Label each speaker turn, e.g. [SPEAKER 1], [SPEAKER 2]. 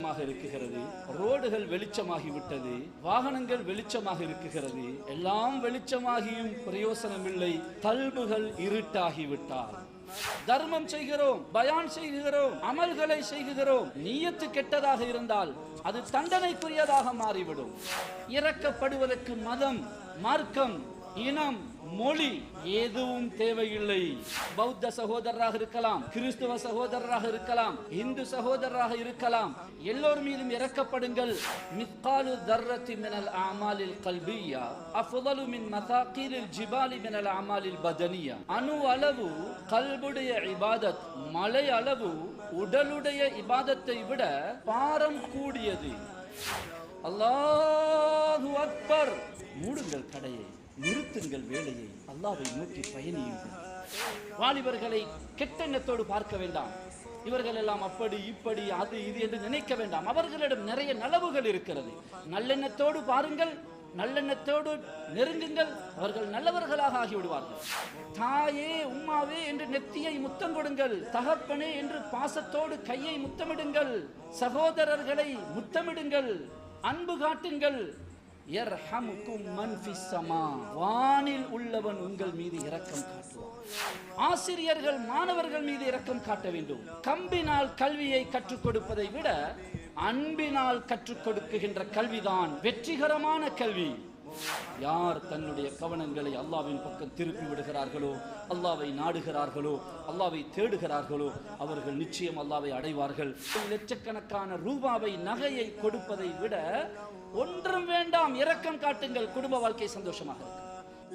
[SPEAKER 1] வெளிச்சமாக இருக்குகிறது, ரோடுகள் வெளிச்சமாகிவிட்டது, வாகனங்கள் வெளிச்சமாக இருக்குகிறது, எல்லாம் வெளிச்சமாகியும் பிரயோசனம் இல்லை. கல்புகள் இருட்டாகிவிட்டால் தர்மம் செய்கிறோம், பயான் செய்கிறோம், அமல்களை செய்கிறோம், நியத்து கெட்டதாக இருந்தால் அது தண்டனைக்குரியதாக மாறிவிடும். இறக்கப்படுவதற்கு மதம், மார்க்கம், இனம், மொழி எதுவும் தேவையில்லை. பௌத்த சகோதரராக இருக்கலாம், கிறிஸ்துவ சகோதரராக இருக்கலாம், இந்து சகோதரராக இருக்கலாம், எல்லோர் மீதும் இறக்கப்படுங்கள். மித்காலு தர்ரத்தி மினல் அமாலில் கல்பியா அஃதலு மின் மசாகிலில் ஜிபாலி மினல் அமாலில் பதனியா. அணு அளவு கல்புடைய இபாதத் மலை அளவு உடலுடைய இபாதத்தை விட பாரம் கூடியது. அல்லாஹு அக்பர். மூடுங்கள் கடையை, நிறுத்துங்கள் வேலையை, அல்லாஹ்வை நோக்கி பயணியுங்கள். வாலிபர்களை கெட்டெண்ணத்தோடு பார்க்க வேண்டாம். இவர்கள் எல்லாம் அப்படி இப்படி அது இது என்று நினைக்க வேண்டாம். அவர்களிடம் நிறைய நலவுகள் இருக்கிறது. நல்லெண்ணத்தோடு பாருங்கள், நல்லெண்ணத்தோடு நெருங்குங்கள், அவர்கள் நல்லவர்களாக ஆகிவிடுவார்கள். தாயே உம்மாவே என்று நெத்தியை முத்தம் கொடுங்கள், தகப்பனே என்று பாசத்தோடு கையை முத்தமிடுங்கள், சகோதரர்களை முத்தமிடுங்கள், அன்பு காட்டுங்கள். வானில் உள்ளவன் உங்கள் மீது இரக்கம் காட்டுவான். ஆசிரியர்கள் மாணவர்கள் மீது இரக்கம் காட்ட வேண்டும். கம்பினால் கல்வியை கற்றுக் கொடுப்பதை விட அன்பினால் கற்றுக் கொடுக்கின்ற கல்விதான் வெற்றிகரமான கல்வி. யார் தன்னுடைய கவனங்களை அல்லாஹ்வின் பக்கம் திருப்பி விடுகிறார்களோ, அல்லாஹ்வை நாடுகிறார்களோ, அல்லாஹ்வை தேடுகிறார்களோ, அவர்கள் நிச்சயம் அல்லாஹ்வை அடைவார்கள். லட்சக்கணக்கான ரூபாவை நகையை கொடுப்பதை விட ஒன்றும் வேண்டாம், இரக்கம் காட்டுங்கள், குடும்ப வாழ்க்கை சந்தோஷமாக இருக்கும்.